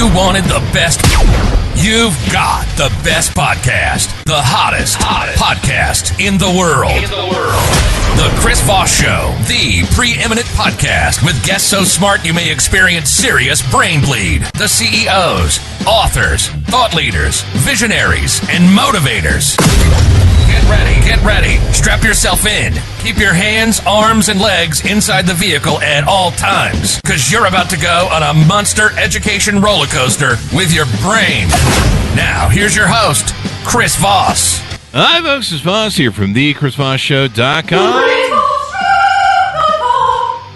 you wanted the best, you've got the best podcast, the hottest podcast in the world. The Chris Voss Show, the preeminent podcast with guests so smart you may experience serious brain bleed. The CEOs, authors, thought leaders, visionaries, and motivators. Get ready. Strap yourself in. Keep your hands, arms, and legs inside the vehicle at all times, because you're about to go on a monster education roller coaster with your brain. Now, here's your host, Chris Voss. Hi, folks. It's Voss here from thechrisvossshow.com.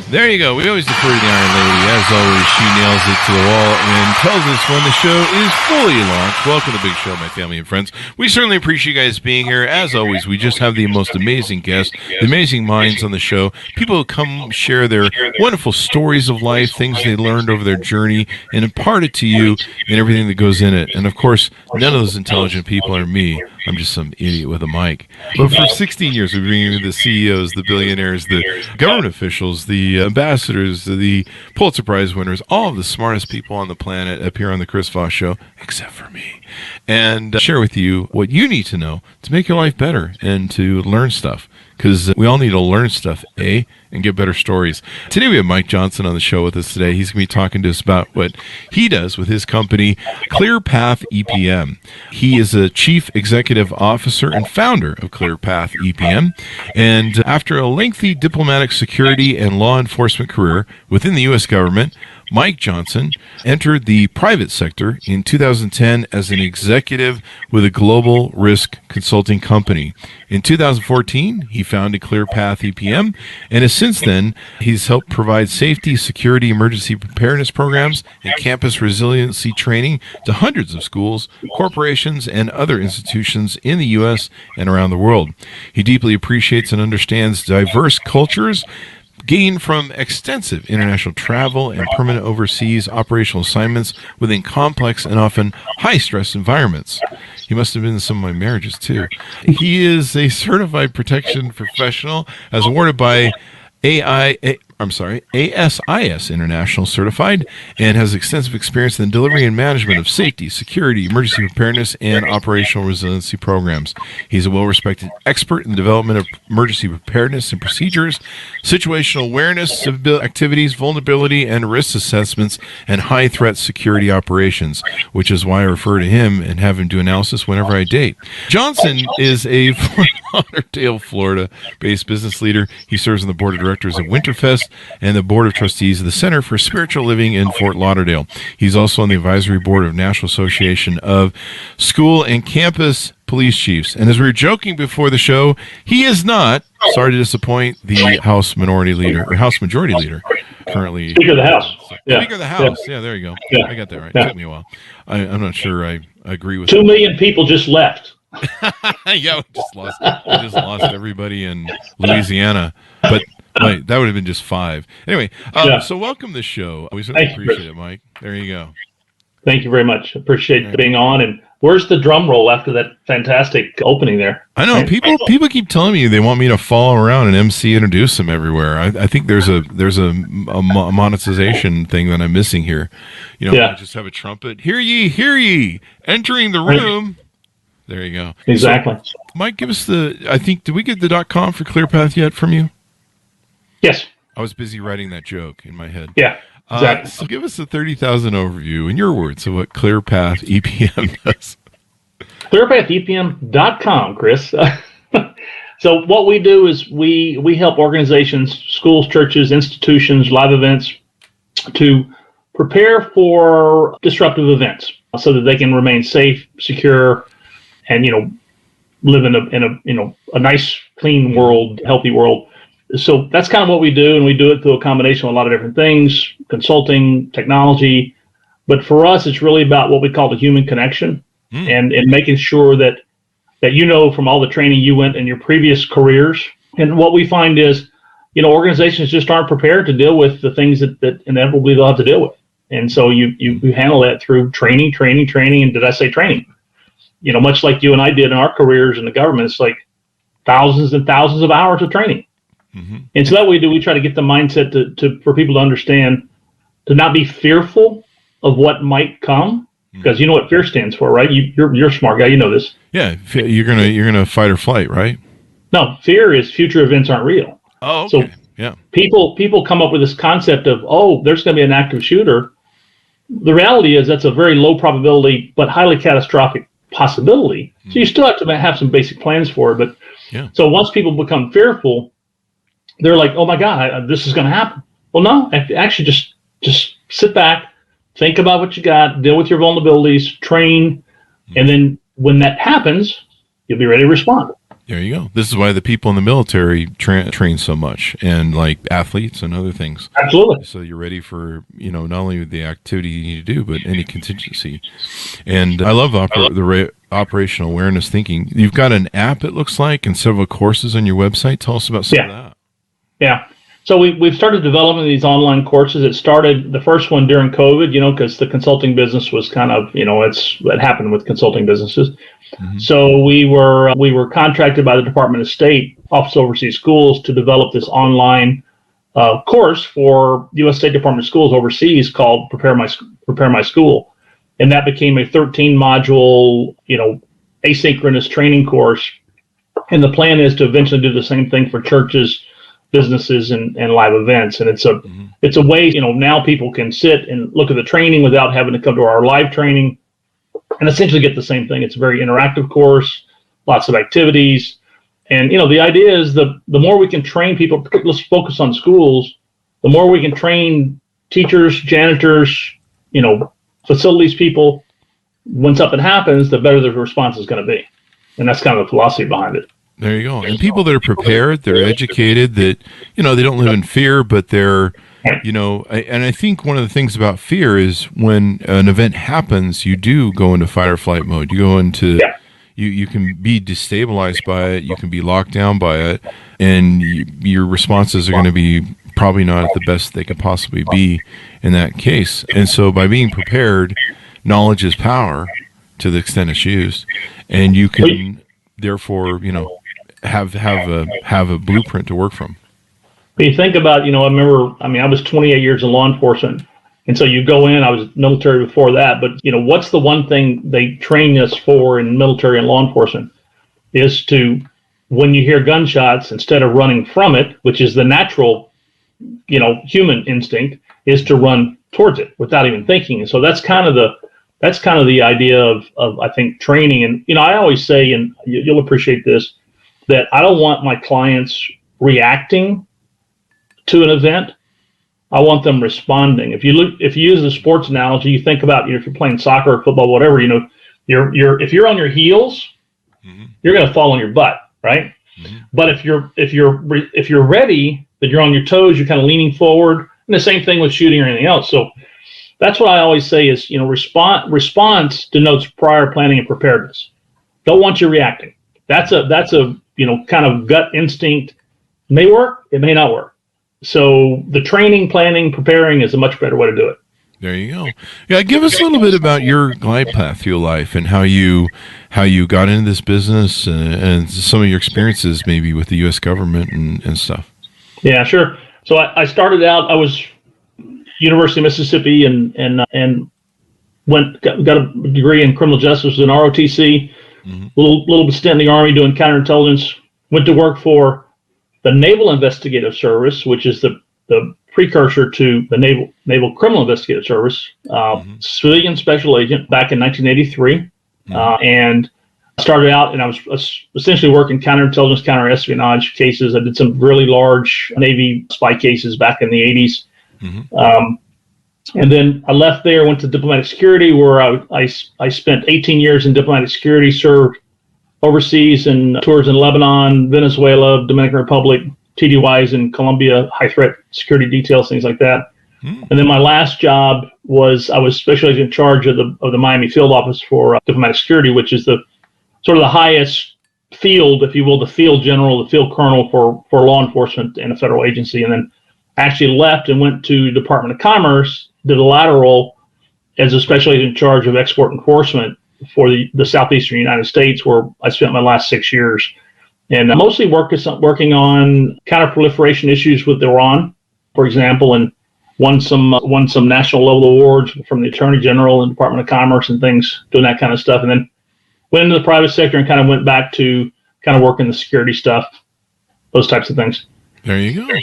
There you go. We always defer to the Iron Lady. As always, she nails it to the wall and tells us when the show is fully launched. Welcome to the big show, my family and friends. We certainly appreciate you guys being here. As always, we just have the most amazing guests, the amazing minds on the show. People who come share their wonderful stories of life, things they learned over their journey, and impart it to you and everything that goes in it. And, of course, none of those intelligent people are me. I'm just some idiot with a mic. But for 16 years, we've been bringing the CEOs, the billionaires, the government officials, the ambassadors, the Pulitzer Prize winners, all of the smartest people on the planet appear on the Chris Voss Show, except for me, and share with you what you need to know to make your life better and to learn stuff. Because we all need to learn stuff, and get better stories. Today we have Mike Johnson on the show with us today. He's going to be talking to us about what he does with his company, ClearPath EPM. He is a chief executive officer and founder of ClearPath EPM. And after a lengthy diplomatic security and law enforcement career within the U.S. government, Mike Johnson entered the private sector in 2010 as an executive with a global risk consulting company. In 2014, he founded ClearPath EPM, and since then, he's helped provide safety, security, emergency preparedness programs, and campus resiliency training to hundreds of schools, corporations, and other institutions in the U.S. and around the world. He deeply appreciates and understands diverse cultures, gained from extensive international travel and permanent overseas operational assignments within complex and often high-stress environments. He must have been in some of my marriages, too. He is a certified protection professional as awarded by ASIS International Certified, and has extensive experience in the delivery and management of safety, security, emergency preparedness, and operational resiliency programs. He's a well-respected expert in the development of emergency preparedness and procedures, situational awareness activities, vulnerability and risk assessments, and high-threat security operations, which is why I refer to him and have him do analysis whenever I date. Johnson is a Fort Lauderdale, Florida-based business leader. He serves on the board of directors of Winterfest and the board of trustees of the Center for Spiritual Living in Fort Lauderdale. He's also on the advisory board of National Association of School and Campus Police Chiefs. And as we were joking before the show, he is not, sorry to disappoint, the House Majority Leader currently. Speaker of the House. Speaker of the House. Yeah, there you go. Yeah. I got that right. It took me a while. I'm not sure I agree with 2 million people just left. Yeah, we just lost everybody in Louisiana. But wait, that would have been just 5. Anyway, so welcome to the show. We certainly appreciate it, Mike. There you go. Thank you very much. Appreciate being on. And where's the drum roll after that fantastic opening there? I know people keep telling me they want me to follow around and MC introduce them everywhere. I think there's a monetization thing that I'm missing here. I just have a trumpet. Hear ye, entering the room. There you go. Exactly. So, Mike, give us did we get the .com for ClearPath yet from you? Yes. I was busy writing that joke in my head. Yeah, exactly. So give us a 30,000 overview in your words of what ClearPath EPM does. ClearPathEPM.com, Chris. So what we do is we help organizations, schools, churches, institutions, live events to prepare for disruptive events so that they can remain safe, secure, and live in a nice, clean world, healthy world. So that's kind of what we do, and we do it through a combination of a lot of different things, consulting, technology. But for us, it's really about what we call the human connection and making sure that from all the training you went in your previous careers. And what we find is, organizations just aren't prepared to deal with the things that inevitably they'll have to deal with. And so you handle that through training. And did I say training? Much like you and I did in our careers in the government, it's like thousands and thousands of hours of training. Mm-hmm. And so that we try to get the mindset for people to understand, to not be fearful of what might come, because you know what fear stands for, right? You're a smart guy, you know this. Yeah, you're gonna fight or flight, right? No, fear is future events aren't real. Oh, okay. So yeah. People come up with this concept of, oh, there's going to be an active shooter. The reality is that's a very low probability but highly catastrophic possibility. So you still have to have some basic plans for it. But so once people become fearful, they're like, oh my God, this is going to happen. Well, no, actually just sit back, think about what you got, deal with your vulnerabilities, train, and then when that happens, you'll be ready to respond. There you go. This is why the people in the military train so much, and like athletes and other things. Absolutely. So you're ready for, not only the activity you need to do, but any contingency. And I love the operational awareness thinking. You've got an app, it looks like, and several courses on your website. Tell us about some of that. Yeah. So we've started developing these online courses. It started, the first one during COVID, because the consulting business was kind of, it happened with consulting businesses. So we were contracted by the Department of State, Office of Overseas Schools, to develop this online course for U.S. State Department schools overseas called Prepare My School, and that became a 13-module, asynchronous training course. And the plan is to eventually do the same thing for churches, businesses, and live events. And it's a way, now people can sit and look at the training without having to come to our live training and essentially get the same thing. It's a very interactive course, lots of activities. And, the idea is the more we can train people, let's focus on schools, the more we can train teachers, janitors, facilities people, when something happens, the better the response is going to be. And that's kind of the philosophy behind it. There you go. And people that are prepared, they're educated, that, they don't live in fear, but they're, and I think one of the things about fear is when an event happens, you do go into fight or flight mode. You go into, you can be destabilized by it. You can be locked down by it. And your responses are going to be probably not at the best they could possibly be in that case. And so by being prepared, knowledge is power to the extent it's used. And you can, therefore, have a blueprint to work from. When you think about, I was 28 years in law enforcement, and so you go in, I was military before that, but what's the one thing they train us for in military and law enforcement is to, when you hear gunshots, instead of running from it, which is the natural, human instinct, is to run towards it without even thinking. And so that's kind of the idea of I think training. And I always say, and you'll appreciate this, that I don't want my clients reacting to an event. I want them responding. If you use the sports analogy, you think about, if you're playing soccer or football, whatever, if you're on your heels, you're going to fall on your butt, right? But if you're ready, that you're on your toes, you're kind of leaning forward, and the same thing with shooting or anything else. So that's what I always say is, response denotes prior planning and preparedness. Don't want you reacting. That's a kind of gut instinct. It may work, it may not work. So the training, planning, preparing is a much better way to do it. There you go. Yeah, give us a little bit about your glide path through life and how you got into this business and some of your experiences maybe with the U.S. government and stuff. Yeah, sure. So I started out, I was University of Mississippi and got a degree in criminal justice in ROTC, little stint in the Army doing counterintelligence, went to work for the Naval Investigative Service, which is the precursor to the Naval Criminal Investigative Service, civilian special agent back in 1983, and started out, and I was essentially working counterintelligence, counterespionage cases. I did some really large Navy spy cases back in the 80s. And then I left there, went to diplomatic security, where I spent 18 years in diplomatic security, served overseas in tours in Lebanon, Venezuela, Dominican Republic, TDYs in Colombia, high threat security details, things like that. And then my last job was, I was special agent in charge of the Miami field office for diplomatic security, which is the sort of the highest field, if you will, the field general, the field colonel for law enforcement in a federal agency. And then actually left and went to Department of Commerce, did a lateral as a special agent in charge of export enforcement for the southeastern United States, where I spent my last 6 years. And mostly working on counterproliferation issues with Iran, for example, and won some national level awards from the Attorney General and Department of Commerce and things, doing that kind of stuff. And then went into the private sector and kind of went back to kind of working the security stuff, those types of things. There you go.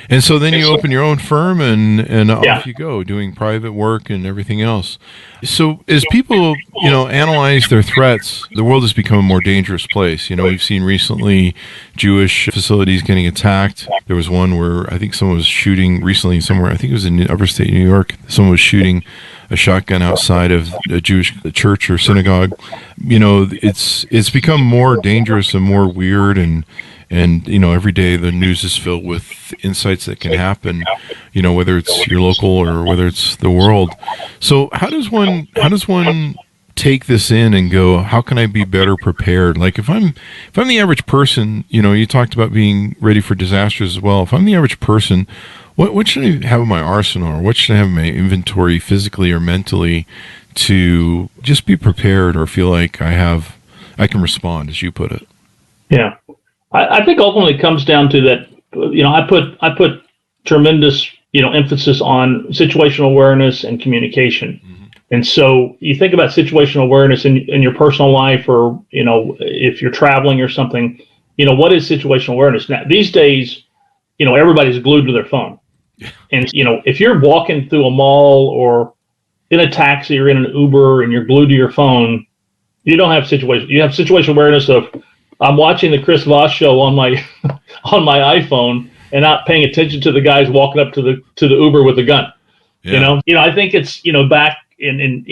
And so then you open your own firm and off you go, doing private work and everything else. So as people, analyze their threats, the world has become a more dangerous place. We've seen recently Jewish facilities getting attacked. There was one where I think someone was shooting recently somewhere, I think it was in upstate New York. Someone was shooting a shotgun outside of a Jewish church or synagogue. It's become more dangerous and more weird, and every day the news is filled with insights that can happen, whether it's your local or whether it's the world. So how does one take this in and go, how can I be better prepared? Like if I'm the average person, you talked about being ready for disasters as well. If I'm the average person, what should I have in my arsenal, or what should I have in my inventory physically or mentally to just be prepared or feel like I can respond, as you put it? Yeah. I think ultimately it comes down to that, I put tremendous, emphasis on situational awareness and communication. Mm-hmm. And so you think about situational awareness in your personal life, or, if you're traveling or something, what is situational awareness? Now, these days, everybody's glued to their phone. Yeah. And, if you're walking through a mall or in a taxi or in an Uber and you're glued to your phone, you don't have you have situational awareness of, I'm watching the Chris Voss Show on my on my iPhone and not paying attention to the guys walking up to the Uber with a gun. Yeah. I think it's back in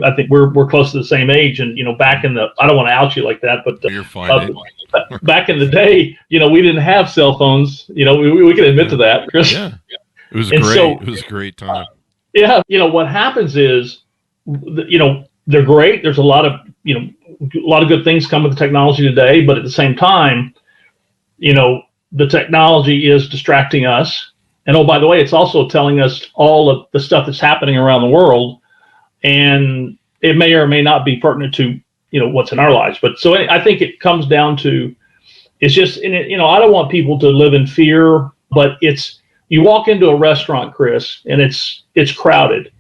I think we're close to the same age, and back in the, I don't want to out you like that, but you're fine. Back in the day, we didn't have cell phones. We can admit to that, Chris. Yeah, it was great. It was a great time. Yeah, what happens is, they're great. There's a lot of good things come with the technology today, but at the same time, the technology is distracting us. And oh, by the way, it's also telling us all of the stuff that's happening around the world, and it may or may not be pertinent to, what's in our lives. But so I think it comes down to, it's just, I don't want people to live in fear, but you walk into a restaurant, Chris, and it's crowded.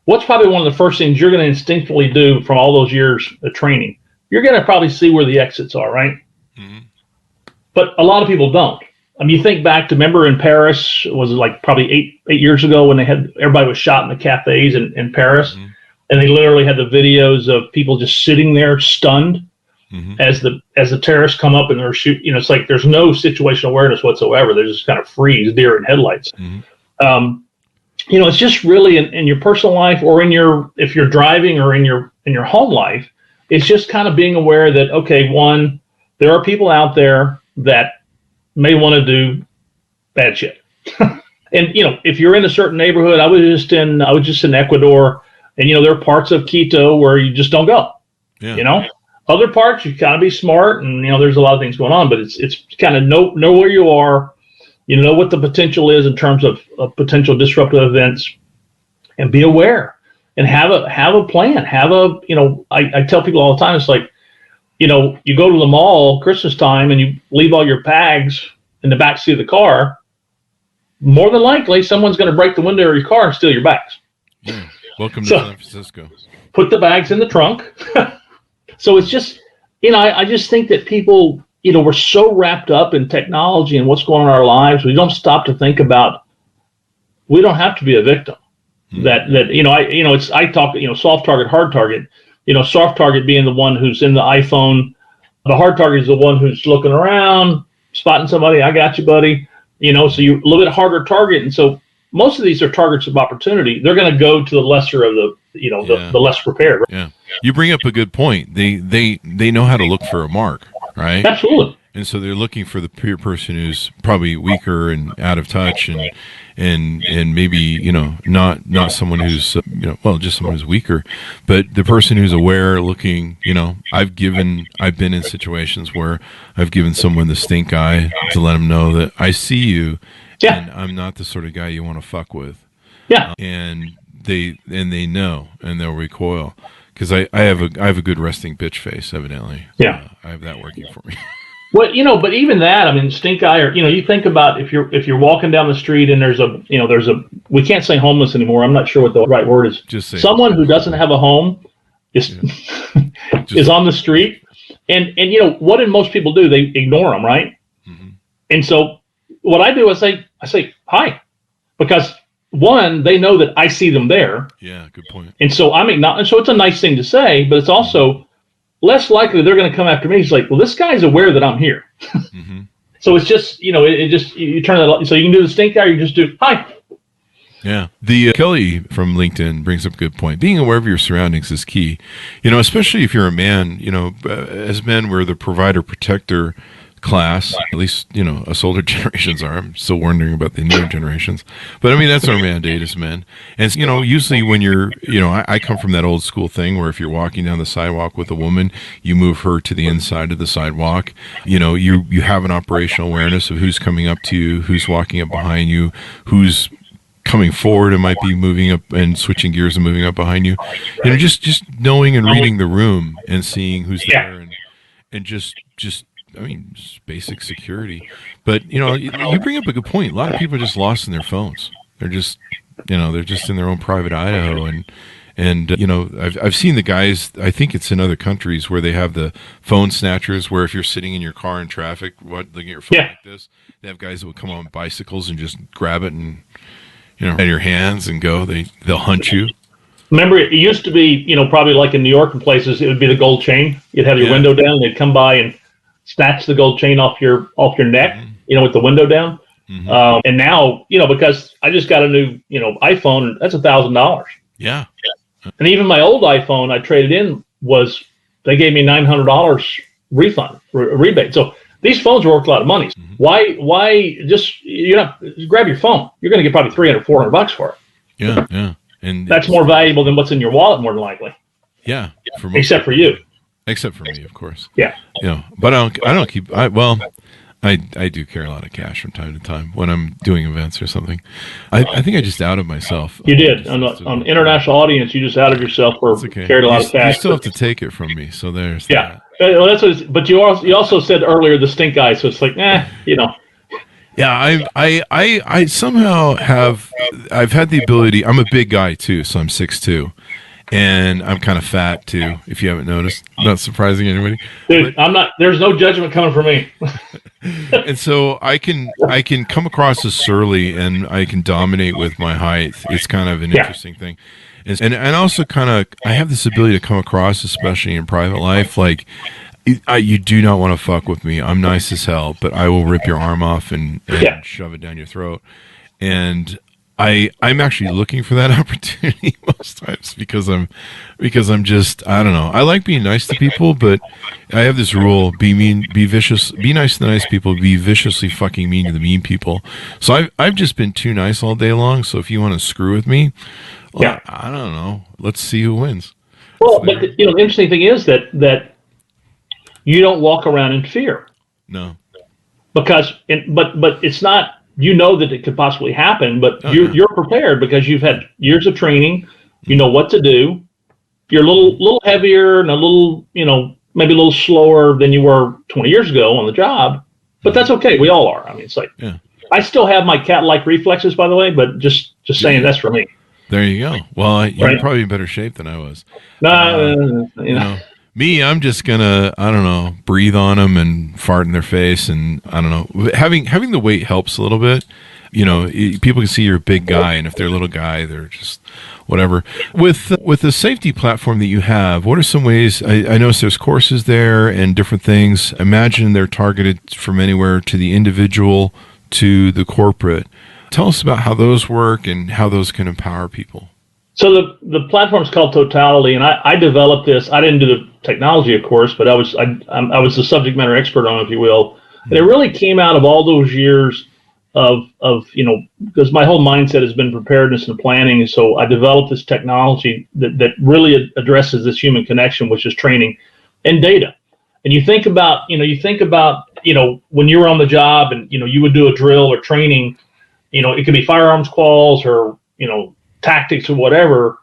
What's probably one of the first things you're going to instinctively do from all those years of training? You're going to probably see where the exits are, right? Mm-hmm. But a lot of people don't. You think back to, remember in Paris, was it like probably eight years ago when everybody was shot in the cafes in Paris, mm-hmm. and they literally had the videos of people just sitting there stunned, mm-hmm. as the terrorists come up and they're shooting. It's like there's no situational awareness whatsoever. They just kind of freeze, deer in headlights. Mm-hmm. It's just really in your personal life, or if you're driving, or in your home life, it's just kind of being aware that, okay, one, there are people out there that may want to do bad shit. And, if you're in a certain neighborhood, I was just in Ecuador, and, there are parts of Quito where you just don't go, other parts you kind of be smart, and, there's a lot of things going on, but it's kind of know where you are. Know what the potential is in terms of potential disruptive events, and be aware, and have a plan. I tell people all the time, it's like, you go to the mall Christmas time and you leave all your bags in the back seat of the car. More than likely, someone's going to break the window of your car and steal your bags. Yeah. Welcome to San Francisco. Put the bags in the trunk. So it's just, I just think that people, we're so wrapped up in technology and what's going on in our lives, we don't stop to think about, we don't have to be a victim. Mm-hmm. I talk, soft target, hard target, soft target being the one who's in the iPhone. The hard target is the one who's looking around, spotting somebody. I got you, buddy. So you're a little bit harder target. And so most of these are targets of opportunity. They're going to go to the lesser of the less prepared. Right? Yeah. You bring up a good point. They know how to look for a mark. Right. Absolutely. And so they're looking for the peer person who's probably weaker and out of touch, and maybe, not someone who's, just someone who's weaker, but the person who's aware, looking, I've been in situations where I've given someone the stink eye to let them know that I see you, and I'm not the sort of guy you want to fuck with. Yeah. And they know, and they'll recoil. Because I have a good resting bitch face, evidently. Yeah. I have that working for me. Well, but even that, I mean, stink eye, or you think about if you're walking down the street and there's we can't say homeless anymore. I'm not sure what the right word is. Just say someone who doesn't have a home is is on the street, and what did most people do? They ignore them, right? Mm-hmm. And so what I do is I say hi, because one, they know that I see them there. Yeah, good point. And so so it's a nice thing to say, but it's also less likely they're going to come after me. He's like, well, this guy's aware that I'm here. Mm-hmm. So it's just, you turn that off. So you can do the stink eye, or you just do hi. Yeah. The Kelly from LinkedIn brings up a good point. Being aware of your surroundings is key. Especially if you're a man, as men, we're the provider protector class, at least, us older generations are. I'm still wondering about the newer generations. But I mean, that's our mandate as men. And, usually when you're, I come from that old school thing where if you're walking down the sidewalk with a woman, you move her to the inside of the sidewalk. You have an operational awareness of who's coming up to you, who's walking up behind you, who's coming forward and might be moving up and switching gears and moving up behind you. Just knowing and reading the room and seeing who's there and just basic security. But you bring up a good point. A lot of people are just lost in their phones. They're just they're just in their own private Idaho, and I've seen the guys, I think it's in other countries, where they have the phone snatchers, where if you're sitting in your car in traffic looking at your phone like this, they have guys that will come on bicycles and just grab it and in your hands and go. They'll hunt you. Remember, it used to be, probably like in New York and places, it would be the gold chain. You'd have your window down, and they'd come by and snatch the gold chain off your neck, with the window down. Mm-hmm. And now, because I just got a new, iPhone, that's $1,000. Yeah. And even my old iPhone I traded in they gave me $900 refund, rebate. So these phones are worth a lot of money. Mm-hmm. Why just grab your phone? You're going to get probably $300, $400 for it. Yeah. Yeah. And that's more valuable than what's in your wallet, more than likely. Yeah. Except for you. Except for me, of course. Yeah. But I don't keep. I do carry a lot of cash from time to time when I'm doing events or something. I think I just outed myself. You did on international audience. You just outed yourself for carried a lot of cash. You still have to take it from me. So there's that. Well, that's but you also said earlier the stink eye. So it's like, Yeah, I somehow I've had the ability. I'm a big guy too, so I'm 6'2". And I'm kind of fat too, if you haven't noticed. Not surprising anybody. Dude, I'm not. There's no judgment coming from me. And so I can come across as surly, and I can dominate with my height. It's kind of an interesting thing. And also I have this ability to come across, especially in private life, like you do not want to fuck with me. I'm nice as hell, but I will rip your arm off and shove it down your throat. And I'm actually looking for that opportunity most times because I'm just, I don't know. I like being nice to people, but I have this rule: be mean, be vicious, be nice to the nice people, be viciously fucking mean to the mean people. So I've just been too nice all day long. So if you want to screw with me, I don't know. Let's see who wins. Well, but the interesting thing is that you don't walk around in fear. No. But it's not. That it could possibly happen, but you're prepared because you've had years of training. You know what to do. You're a little heavier and a little, maybe a little slower than you were 20 years ago on the job, but that's okay. We all are. I mean, it's like, I still have my cat-like reflexes, by the way, but just saying that's for me. There you go. Well, you're probably in better shape than I was. Me, I'm just gonna, I don't know, breathe on them and fart in their face, and I don't know. Having the weight helps a little bit. People can see you're a big guy, and if they're a little guy, they're just whatever. With the safety platform that you have, what are some ways? I notice there's courses there and different things. Imagine they're targeted from anywhere to the individual to the corporate. Tell us about how those work and how those can empower people. So the platform is called Totality, and I developed this. I didn't do the technology, of course, but I was the subject matter expert on it, if you will. And it really came out of all those years of because my whole mindset has been preparedness and planning, and so I developed this technology that really addresses this human connection, which is training and data. And you think about when you were on the job and you would do a drill or training, it could be firearms quals or tactics or whatever.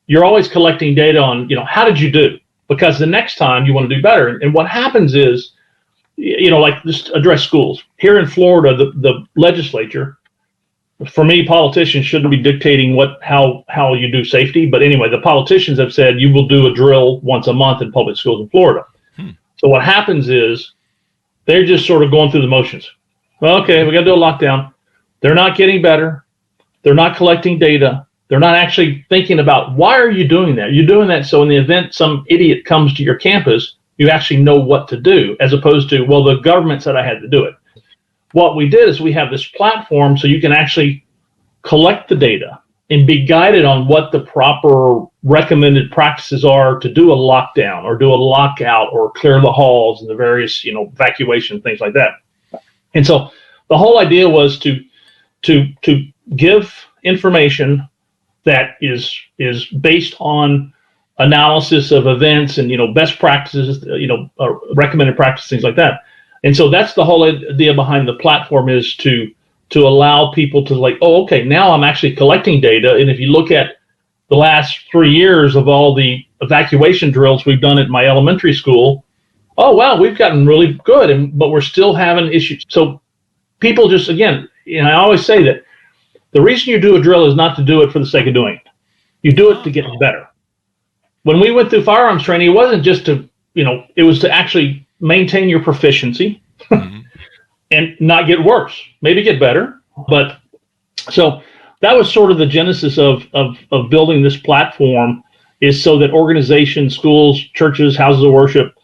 You're always collecting data on how did you do, because the next time you want to do better. And what happens is like just address schools. Here in Florida, the legislature, for me, politicians shouldn't be dictating how you do safety. But anyway, the politicians have said you will do a drill once a month in public schools in Florida. So what happens is they're just sort of going through the motions. Well, okay, we got to do a lockdown. They're not getting better. They're not collecting data. They're not actually thinking about, why are you doing that? You're doing that so in the event some idiot comes to your campus, you actually know what to do, as opposed to, well, the government said I had to do it. What we did is we have this platform so you can actually collect the data and be guided on what the proper recommended practices are to do a lockdown or do a lockout or clear the halls and the various, evacuation, things like that. And so the whole idea was to give information that is based on analysis of events and, best practices, recommended practices, things like that. And so that's the whole idea behind the platform, is to allow people to okay, now I'm actually collecting data. And if you look at the last 3 years of all the evacuation drills we've done at my elementary school, oh, wow, we've gotten really good, but we're still having issues. So people just, again, I always say that the reason you do a drill is not to do it for the sake of doing it. You do it to get better. When we went through firearms training, it wasn't just to, it was to actually maintain your proficiency and not get worse, maybe get better. But so that was sort of the genesis of building this platform, is so that organizations, schools, churches, houses of worship,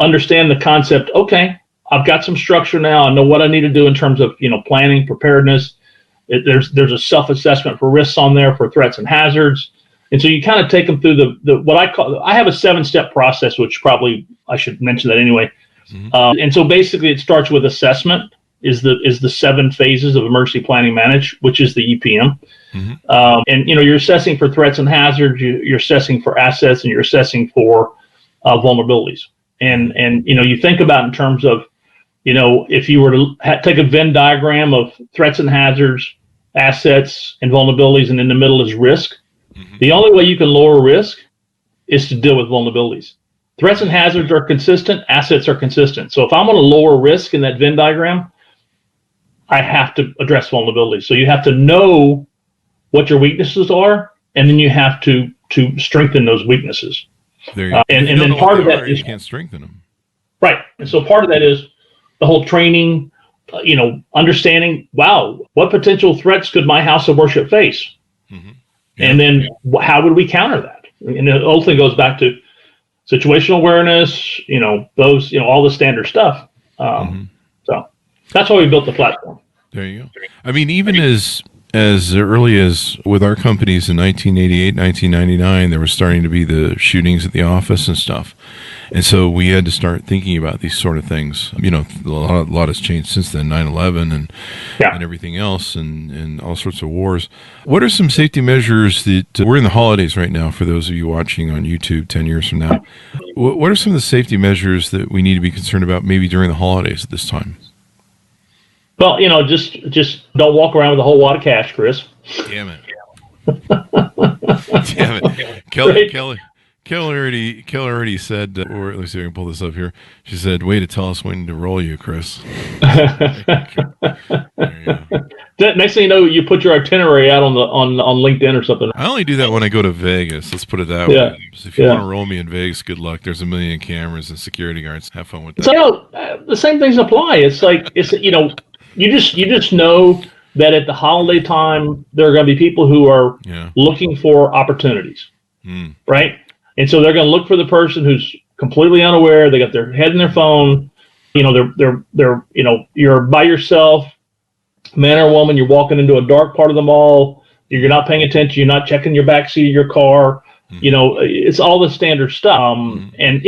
understand the concept. Okay, I've got some structure now. I know what I need to do in terms of, planning, preparedness. There's a self-assessment for risks on there, for threats and hazards. And so you kind of take them through I have a 7-step process, which probably I should mention that anyway. And so basically it starts with assessment, is the 7 phases of emergency planning management, which is the EPM. And, you're assessing for threats and hazards, you're assessing for assets, and you're assessing for vulnerabilities. And you think about in terms of, if you were to take a Venn diagram of threats and hazards, assets, and vulnerabilities, and in the middle is risk. The only way you can lower risk is to deal with vulnerabilities. Threats and hazards are consistent, assets are consistent. So if I'm going to lower risk in that Venn diagram, I have to address vulnerabilities. So you have to know what your weaknesses are, and then you have to strengthen those weaknesses. There you go. And then part of that is, you can't strengthen them. Right. And so part of that is the whole training, understanding, wow, what potential threats could my house of worship face? Yeah. And then how would we counter that? And it ultimately goes back to situational awareness, those, all the standard stuff. So that's why we built the platform. There you go. I mean, even as early as with our companies in 1988, 1999, there was starting to be the shootings at the office and stuff. And so we had to start thinking about these sort of things. A lot has changed since then, 9/11 and everything else, and all sorts of wars. What are some safety measures that, we're in the holidays right now, for those of you watching on YouTube 10 years from now, what are some of the safety measures that we need to be concerned about maybe during the holidays at this time? Well, just don't walk around with a whole wad of cash, Chris. Damn it. Damn it. Kelly already said, or let me see if I can pull this up here. She said, way to tell us when to roll you, Chris. There you go. Next thing you know, you put your itinerary out on LinkedIn or something. I only do that when I go to Vegas. Let's put it that way. So if you want to roll me in Vegas, good luck. There's 1 million cameras and security guards. Have fun with that. So the same things apply. You just know that at the holiday time there are going to be people who are looking for opportunities, right? And so they're going to look for the person who's completely unaware. They got their head in their phone. They're you're by yourself, man or woman. You're walking into a dark part of the mall. You're not paying attention. You're not checking your backseat of your car. It's all the standard stuff. And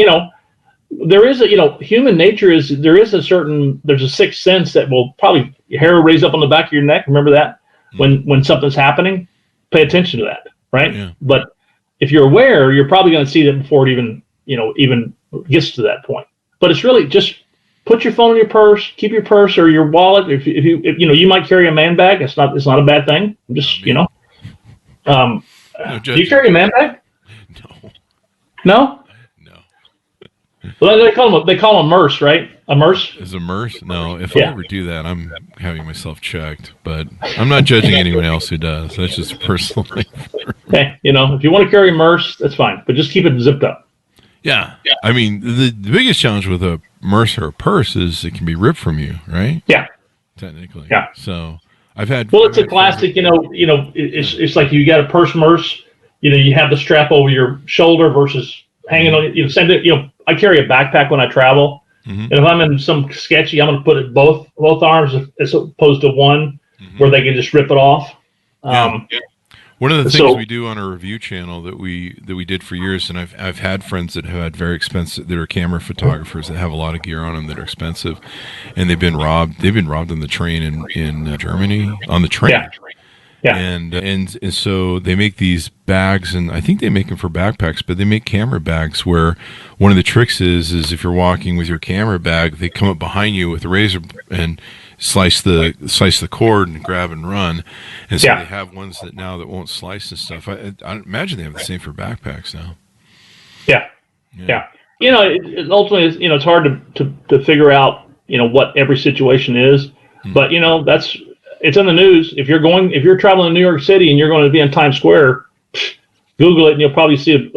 there is human nature is there's a sixth sense that will probably, your hair will raise up on the back of your neck. Remember that when something's happening, pay attention to that, right? Yeah. But if you're aware, you're probably going to see that before it even gets to that point. But it's really just put your phone in your purse, keep your purse or your wallet. If you might carry a man bag. It's not a bad thing. Just do you carry a man bag? No. No? No. Well, they call them MERS, right? A MERS? Is a MERS? No, if I ever do that, I'm having myself checked. But I'm not judging anyone else who does. That's just a personal thing. Hey, if you want to carry MERS, that's fine, but just keep it zipped up. Yeah. I mean, the biggest challenge with a MERS or a purse is it can be ripped from you, right? Yeah. Technically. Yeah. So I've had. Well, it's a classic. It's like you got a purse MERS. You have the strap over your shoulder versus hanging on. Same thing. I carry a backpack when I travel, and if I'm in some sketchy, I'm going to put it both arms as opposed to one, where they can just rip it off. One of the things we do on our review channel that we did for years, and I've had friends that have had very expensive, that are camera photographers that have a lot of gear on them that are expensive, and they've been robbed. They've been robbed on the train in Germany on the train. Yeah. And so they make these bags, and I think they make them for backpacks, but they make camera bags where one of the tricks is if you're walking with your camera bag, they come up behind you with a razor and slice the cord and grab and run. And so they have ones that won't slice and stuff. I imagine they have the same for backpacks now. Yeah. Ultimately, it's hard to figure out, what every situation is, but it's in the news. If you're traveling to New York City and you're going to be in Times Square, Google it and you'll probably see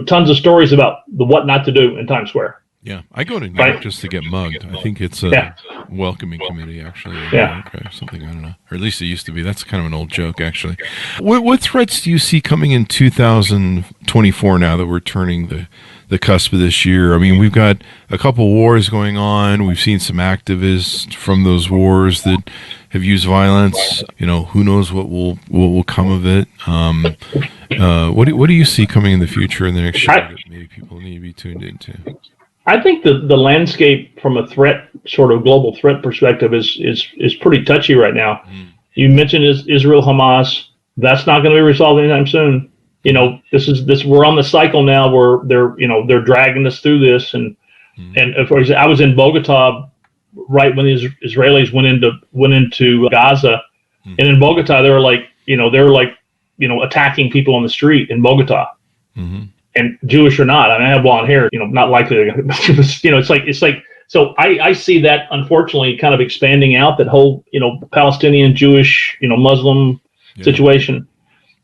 tons of stories about the what not to do in Times Square. Yeah, I go to New York just to get mugged. I think it's a welcoming committee, actually. Or something, I don't know. Or at least it used to be. That's kind of an old joke, actually. What threats do you see coming in 2024 now that we're turning the cusp of this year? I mean, we've got a couple wars going on. We've seen some activists from those wars that have used violence. Who knows what will come of it. What do you see coming in the future in the next year that maybe people need to be tuned into? I think the landscape from a threat, sort of global threat perspective is pretty touchy right now. You mentioned Israel, Hamas. That's not going to be resolved anytime soon. We're on the cycle now where they're dragging us through this. And for example, I was in Bogota right when the Israelis went into Gaza, and in Bogota they were attacking people on the street in Bogota. And Jewish or not, I have blonde hair, not likely. It's like. So I see that, unfortunately, kind of expanding out, that whole, Palestinian, Jewish, Muslim situation.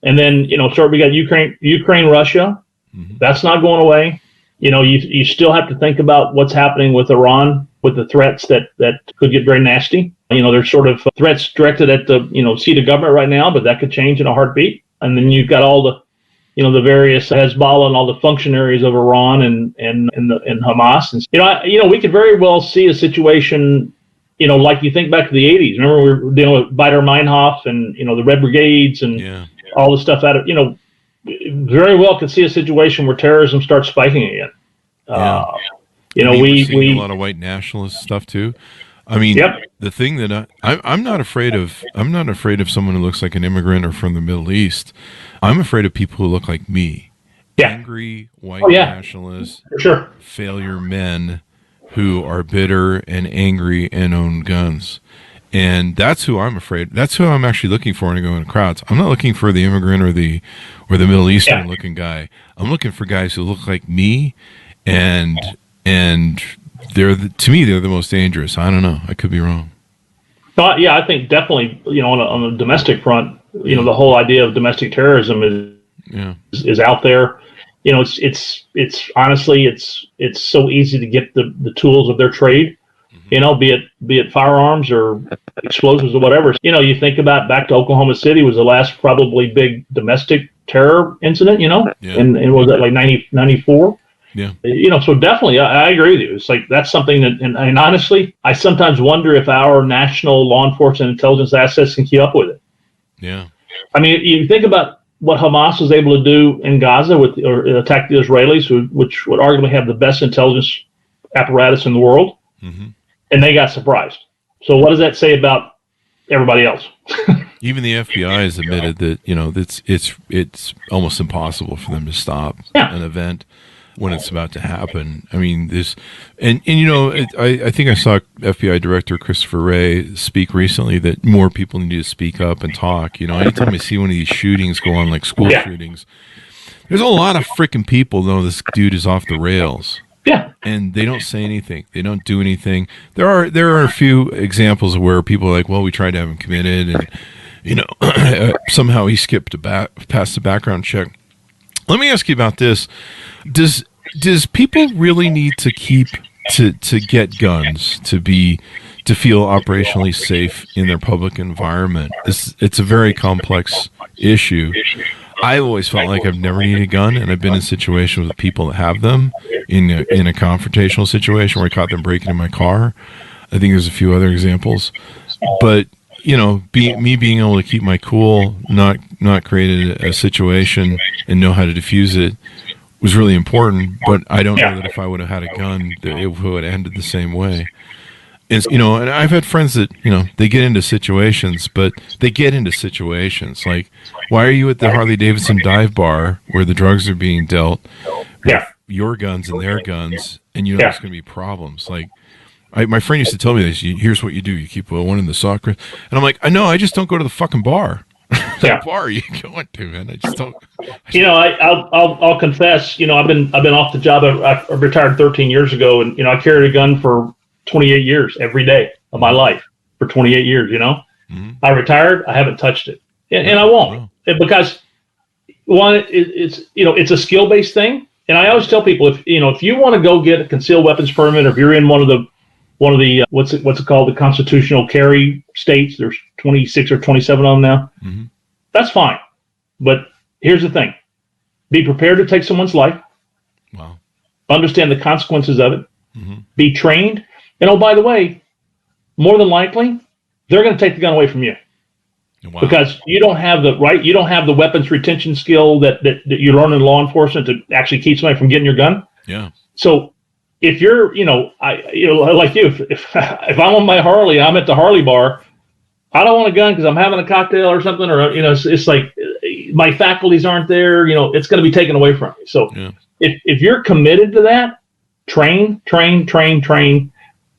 And then, we got Ukraine, Russia. That's not going away. You still have to think about what's happening with Iran, with the threats that could get very nasty. There's sort of threats directed at the, seat of government right now, but that could change in a heartbeat. And then you've got all the various Hezbollah and all the functionaries of Iran and Hamas. And, we could very well see a situation, like you think back to the 80s. Remember we were dealing with Baader Meinhof and, the Red Brigades and all the stuff out of, very well could see a situation where terrorism starts spiking again. We're seeing a lot of white nationalist stuff too. I mean, the thing that I'm not afraid of someone who looks like an immigrant or from the Middle East. I'm afraid of people who look like me. Angry white nationalists, failure men who are bitter and angry and own guns. And that's who I'm afraid. That's who I'm actually looking for when I go into crowds. I'm not looking for the immigrant or the Middle Eastern looking guy. I'm looking for guys who look like me, and to me they're the most dangerous. I don't know. I could be wrong. I think definitely, on a domestic front, the whole idea of domestic terrorism is out there. It's honestly, it's so easy to get the tools of their trade, be it firearms or explosives or whatever. You think about back to Oklahoma City was the last probably big domestic terror incident, and was that like 94? Yeah. So definitely, I agree with you. It's like that's something that, and honestly, I sometimes wonder if our national law enforcement intelligence assets can keep up with it. Yeah. I mean, you think about what Hamas was able to do in Gaza or attack the Israelis, which would arguably have the best intelligence apparatus in the world, and they got surprised. So what does that say about everybody else? Even the FBI has admitted that it's almost impossible for them to stop an event when it's about to happen. I mean, I think I saw FBI Director Christopher Wray speak recently that more people need to speak up and talk. Anytime I see one of these shootings go on, like school shootings, there's a lot of freaking people know this dude is off the rails. Yeah. And they don't say anything. They don't do anything. There are a few examples where people are like, well, we tried to have him committed, and somehow he skipped past the background check. Let me ask you about this. Does people really need to get guns to feel operationally safe in their public environment? It's a very complex issue. I always felt like I've never needed a gun, and I've been in situations with people that have them in a confrontational situation where I caught them breaking in my car. I think there's a few other examples, but being able to keep my cool, not create a situation and know how to diffuse it was really important. But I don't know that if I would have had a gun, that it would have ended the same way. And and I've had friends that they get into situations, but they get into situations like, why are you at the Harley Davidson dive bar where the drugs are being dealt with your guns and their guns, and there's going to be problems? Like, my friend used to tell me this. Here's what you do: you keep one in the sock, and I'm like, I know, I just don't go to the fucking bar. That bar you going to, man? I just don't. I'll confess. I've been off the job. I retired 13 years ago, and I carried a gun for 28 years every day of my life for 28 years. Mm-hmm. I retired. I haven't touched it, and I won't because one, it's a skill based thing. And I always tell people, if you want to go get a concealed weapons permit, or if you're in one of the what's it called, the constitutional carry states, there's 26 or 27 of them now. Mm-hmm. That's fine. But here's the thing: be prepared to take someone's life. Wow. Understand the consequences of it. Mm-hmm. Be trained. And oh, by the way, more than likely, they're going to take the gun away from you. Wow. Because you don't have the weapons retention skill that you learn in law enforcement to actually keep somebody from getting your gun. Yeah. So if you're, like you, if I'm on my Harley, I'm at the Harley bar, I don't want a gun because I'm having a cocktail or something, or it's like my faculties aren't there. It's going to be taken away from me. So if you're committed to that, train,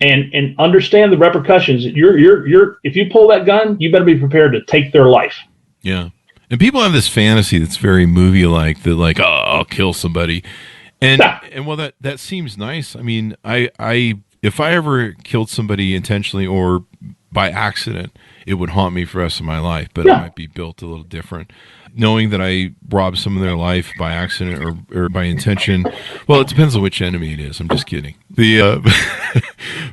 and understand the repercussions. If you pull that gun, you better be prepared to take their life. Yeah. And people have this fantasy that's very movie-like, that like, oh, I'll kill somebody. And well, that seems nice. I mean, if I ever killed somebody intentionally or by accident, it would haunt me for the rest of my life, but it might be built a little different. Knowing that I robbed some of their life by accident or by intention, well, it depends on which enemy it is. I'm just kidding.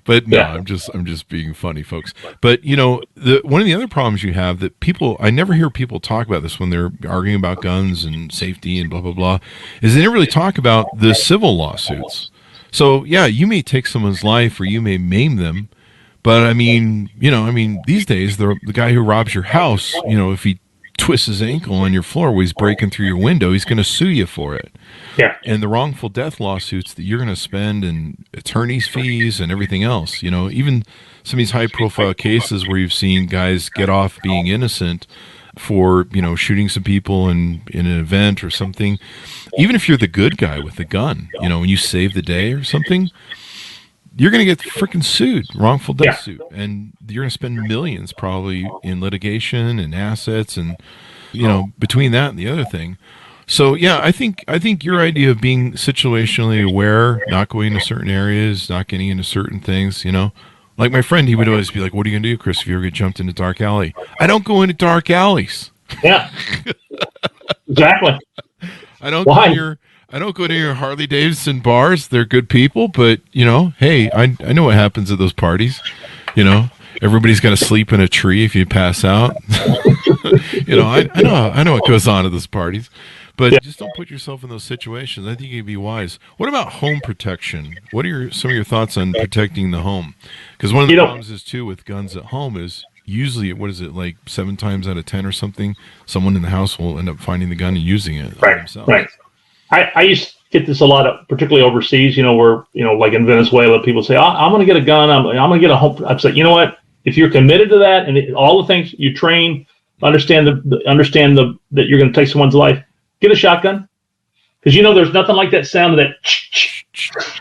But no, I'm just being funny, folks. But one of the other problems you have that I never hear people talk about this when they're arguing about guns and safety and blah blah blah, is they never really talk about the civil lawsuits. So you may take someone's life or you may maim them, but I mean, these days the guy who robs your house, if he twists his ankle on your floor while he's breaking through your window, he's going to sue you for it. Yeah. And the wrongful death lawsuits that you're going to spend and attorney's fees and everything else, even some of these high profile cases where you've seen guys get off being innocent for, shooting some people in an event or something. Even if you're the good guy with the gun, when you save the day or something, you're going to get freaking sued, wrongful death suit. And you're going to spend millions probably in litigation and assets and, between that and the other thing. So, I think your idea of being situationally aware, not going into certain areas, not getting into certain things, like my friend, he would always be like, what are you going to do, Chris, if you ever get jumped into a dark alley? I don't go into dark alleys. Yeah, exactly. I don't go to your Harley Davidson bars. They're good people, but hey, I know what happens at those parties. Everybody's got to sleep in a tree if you pass out. I know what goes on at those parties, but just don't put yourself in those situations. I think you'd be wise. What about home protection? What are some of your thoughts on protecting the home? Because one of the problems is too with guns at home is usually, what is it, like 7 times out of 10 or something, someone in the house will end up finding the gun and using it themselves. Right. I used to get this a lot, particularly overseas, where, like in Venezuela, people say, I'm going to get a gun. I'm going to get a home. I'm saying, you know what? If you're committed to that and all the things you train, understand that you're going to take someone's life, get a shotgun. Because, there's nothing like that sound of that.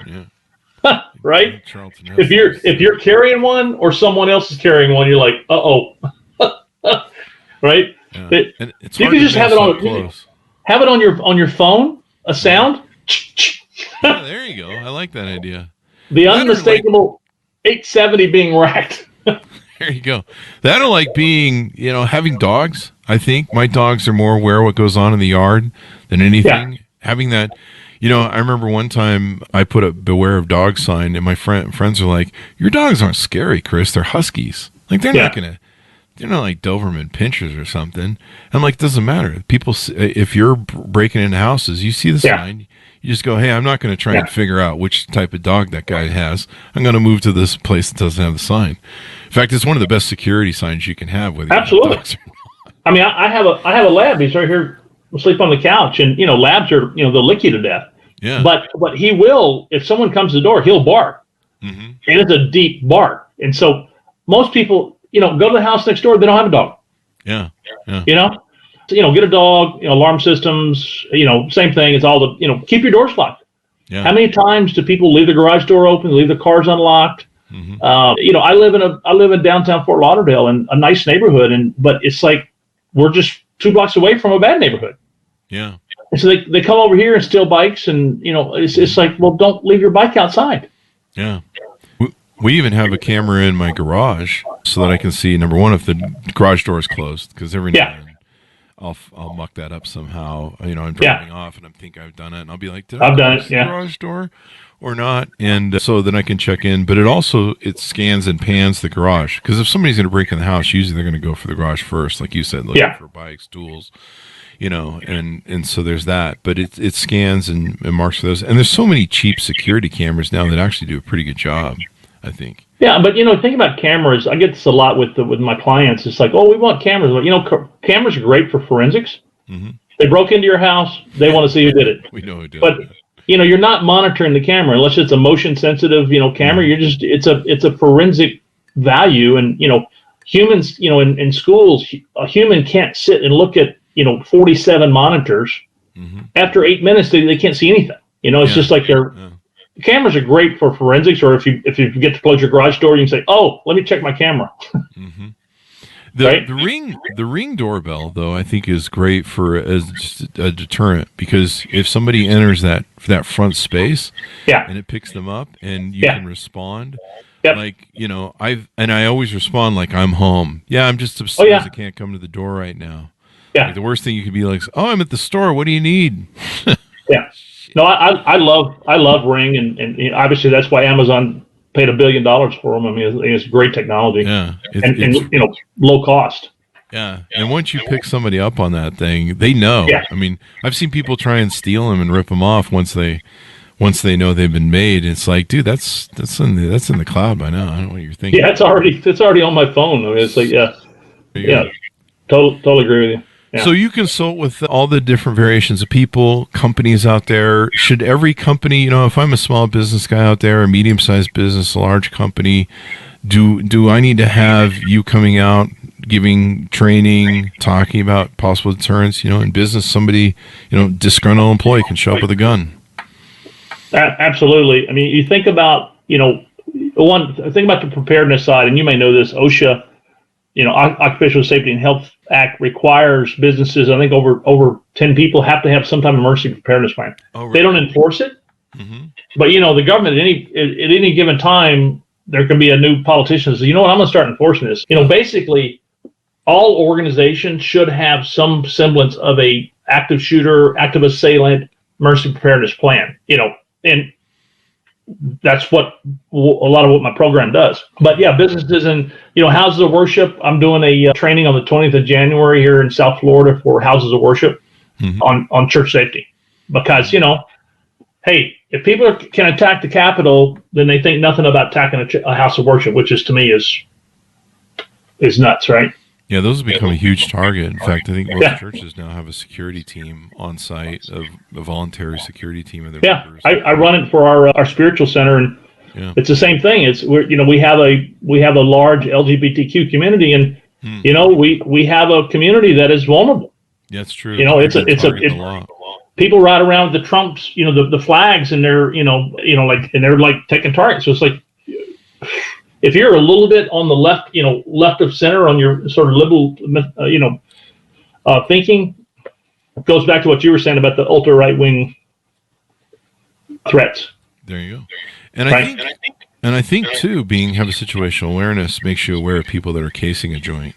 Yeah. Right? If you're carrying one or someone else is carrying one, you're like, uh-oh. Right? Yeah. And it's you hard can to just have it on your phone, a sound. Yeah, there you go. I like that idea. The unmistakable 870 being racked. There you go. That'll like being, having dogs. I think my dogs are more aware of what goes on in the yard than anything. Yeah. Having that, I remember one time I put a beware of dog sign and my friends are like, your dogs aren't scary, Chris. They're huskies. Like they're not like Doberman pinchers or something. I'm like, doesn't matter. People, if you're breaking into houses, you see the sign, you just go, hey, I'm not going to try and figure out which type of dog that guy has. I'm going to move to this place that doesn't have the sign. In fact, it's one of the best security signs you can have. Absolutely. I mean, I have a lab. He's right here, asleep on the couch, and labs are they'll lick you to death. Yeah. But he will, if someone comes to the door, he'll bark. Mm-hmm. And it's a deep bark. And so most people, go to the house next door. They don't have a dog. Yeah. So, get a dog. Alarm systems. Same thing. It's all the keep your doors locked. Yeah. How many times do people leave the garage door open, leave the cars unlocked? Mm-hmm. I live in downtown Fort Lauderdale in a nice neighborhood, but it's like we're just 2 blocks away from a bad neighborhood. Yeah. And so they come over here and steal bikes, and it's like, well, don't leave your bike outside. Yeah. We even have a camera in my garage so that I can see, number one, if the garage door is closed, because every now and then I'll muck that up somehow. I'm driving off and I think I've done it, and I'll be like, did I close the garage door or not? And so then I can check in. But it scans and pans the garage, because if somebody's going to break in the house, usually they're going to go for the garage first, like you said, looking for bikes, tools. And so there's that, but it scans and marks for those. And there's so many cheap security cameras now that actually do a pretty good job, I think. Yeah, but think about cameras. I get this a lot with my clients. It's like, oh, we want cameras. But cameras are great for forensics. Mm-hmm. They broke into your house. They want to see who did it. We know who did it. But you're not monitoring the camera unless it's a motion sensitive camera. You're just it's a forensic value. And humans in schools, a human can't sit and look at 47 monitors. Mm-hmm. After 8 minutes, they can't see anything. It's just like cameras are great for forensics, or if you get to close your garage door, you can say, "Oh, let me check my camera." Mm-hmm. The Ring doorbell, though, I think is great as just a deterrent, because if somebody enters that front space, and it picks them up, and you can respond. Yep. Like, I always respond like, I'm home. Yeah, I'm just upstairs. I can't come to the door right now. Yeah. Like, the worst thing you could be like, oh, I'm at the store. What do you need? Yeah. No, I love Ring, and obviously that's why Amazon paid $1 billion for them. I mean, it's great technology. Yeah. And low cost. Yeah. And once you pick somebody up on that thing, they know. Yeah. I mean, I've seen people try and steal them and rip them off once they know they've been made. It's like, dude, that's in the cloud by now. I don't know what you're thinking. Yeah, it's already on my phone. I mean, it's like, totally agree with you. Yeah. So you consult with all the different variations of people, companies out there. Should every company, if I'm a small business guy out there, a medium-sized business, a large company, do I need to have you coming out, giving training, talking about possible deterrents? In business, somebody, disgruntled employee can show up with a gun. Absolutely. I mean, you think about, think about the preparedness side, and you may know this, OSHA, Occupational Safety and Health Act requires businesses, I think over 10 people have to have some type of emergency preparedness plan. Oh, right. They don't enforce it, but the government at any given time, there can be a new politician that says, I'm going to start enforcing this. Basically, all organizations should have some semblance of a active shooter, active assailant, emergency preparedness plan. And that's what a lot of what my program does. But yeah, businesses and houses of worship. I'm doing a training on the 20th of January here in South Florida for houses of worship on church safety, because hey, if people can attack the Capitol, then they think nothing about attacking a house of worship, which is to me is nuts, right? Yeah, those have become a huge target. In fact, I think most churches now have a security team on site, a voluntary security team of their members. I run it for our spiritual center, and it's the same thing. It's we have a large LGBTQ community, and we have a community that is vulnerable. Yeah, that's true. People ride around with the Trumps, the flags, and they're and they're like taking targets. So it's like, if you're a little bit on the left, left of center on your sort of liberal, thinking, it goes back to what you were saying about the ultra right wing threats. There you go. And Right. I think too, have a situational awareness makes you aware of people that are casing a joint,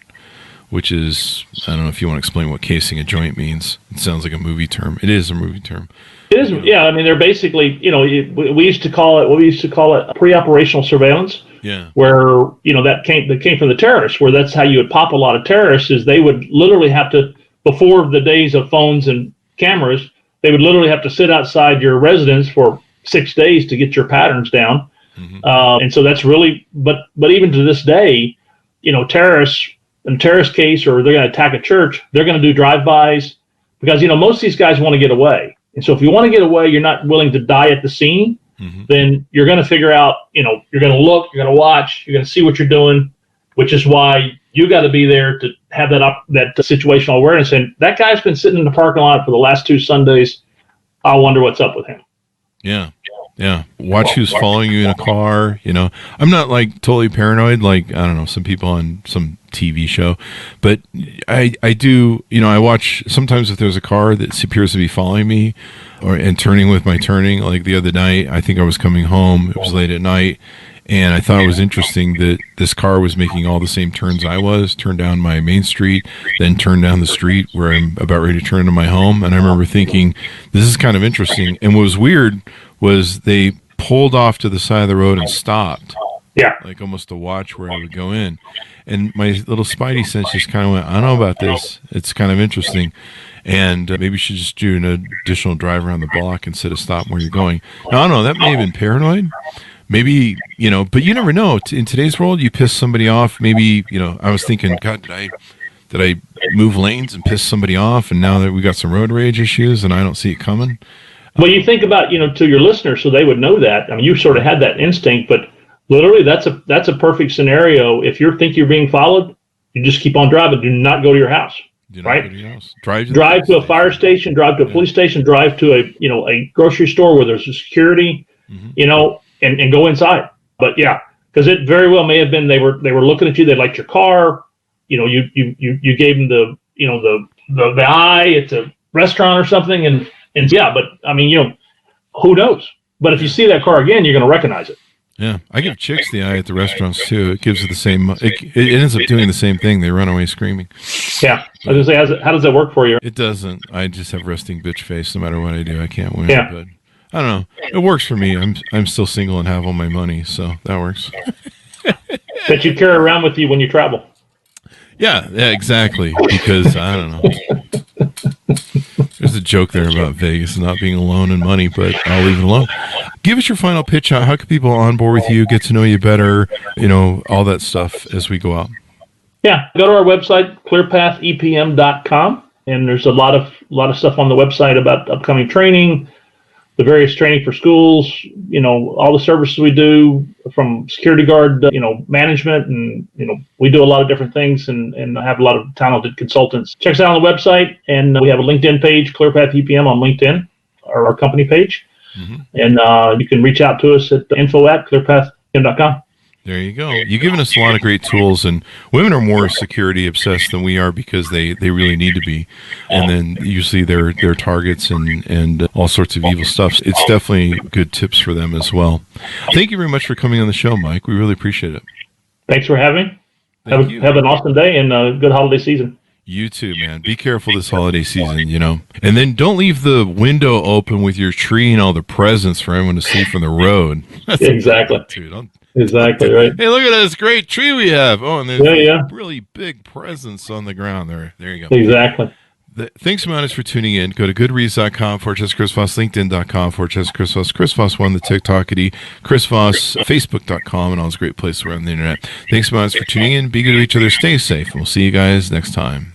which is, I don't know if you want to explain what casing a joint means. It sounds like a movie term. It is a movie term. It is, yeah. I mean, they're basically, we used to call it pre-operational surveillance. Yeah. Where that came from the terrorists. Where that's how you would pop a lot of terrorists is they would literally have to, before the days of phones and cameras, they would literally have to sit outside your residence for 6 days to get your patterns down. Mm-hmm. And so that's really, but even to this day, terrorists in a terrorist case, or they're going to attack a church, they're going to do drive-bys because most of these guys want to get away. And so if you want to get away, you're not willing to die at the scene. Mm-hmm. Then you're going to figure out, you're going to look, you're going to watch, you're going to see what you're doing, which is why you got to be there to have that situational awareness. And that guy's been sitting in the parking lot for the last 2 Sundays. I wonder what's up with him. Yeah. Yeah. Watch who's following you in a car. I'm not like totally paranoid, like, I don't know, some people on some TV show, but I do, I watch sometimes if there's a car that appears to be following me and turning with my turning, like the other night, I think I was coming home. It was late at night. And I thought it was interesting that this car was making all the same turns I was, turned down my main street, then turned down the street where I'm about ready to turn into my home. And I remember thinking, this is kind of interesting. And what was weird was they pulled off to the side of the road and stopped. Yeah. Like almost to watch where I would go in. And my little spidey sense just kind of went, I don't know about this. It's kind of interesting. And maybe you should just do an additional drive around the block instead of stopping where you're going. Now, I don't know. That may have been paranoid. Maybe, but you never know. In today's world, you piss somebody off. Maybe, I was thinking, God, did I move lanes and piss somebody off? And now that we got some road rage issues and I don't see it coming. Well, you think about, to your listeners, so they would know that. I mean, you sort of had that instinct, but literally that's a perfect scenario. If you think you're being followed, you just keep on driving. Do not go to your house. Right? Drive to a fire station, drive to a police station, drive to a grocery store where there's a security, and go inside. But yeah, because it very well may have been they were looking at you. They liked your car. You gave them the eye at the restaurant or something, and yeah. But I mean, who knows? But if you see that car again, you're going to recognize it. Yeah, I give chicks the eye at the restaurants too. It gives it the same. It ends up doing the same thing. They run away screaming. Yeah, I was going to say, how does that work for you? It doesn't. I just have resting bitch face. No matter what I do, I can't win. Yeah. But I don't know. It works for me. I'm still single and have all my money, so that works. That you carry around with you when you travel. Yeah, exactly. Because I don't know. There's a joke there about Vegas not being alone and money, but I'll leave it alone. Give us your final pitch. How can people onboard with you, get to know you better, all that stuff as we go out? Yeah, go to our website, clearpathepm.com, and there's a lot of stuff on the website about upcoming training, the various training for schools, all the services we do from security guard, management, and, we do a lot of different things and have a lot of talented consultants. Check us out on the website, and we have a LinkedIn page, ClearPath EPM on LinkedIn, or our company page. Mm-hmm. And you can reach out to us at info@clearpathepm.com. There you go. You've given us a lot of great tools, and women are more security obsessed than we are because they really need to be. And then usually they're targets and all sorts of evil stuff. It's definitely good tips for them as well. Thank you very much for coming on the show, Mike. We really appreciate it. Thanks for having me. Have an awesome day and a good holiday season. You too, man. Be careful this holiday season, And then don't leave the window open with your tree and all the presents for everyone to see from the road. Exactly. Dude, exactly right. Hey, look at this great tree we have. Oh, and there's really big presents on the ground there. There you go. Exactly. Thanks so much for tuning in. Go to goodreads.com/Chris Voss, LinkedIn.com/Chris Voss, Chris Voss 1, the Totality, Chris Voss, Facebook.com, and all those great places around the internet. Thanks so much for tuning in. Be good to each other. Stay safe. And we'll see you guys next time.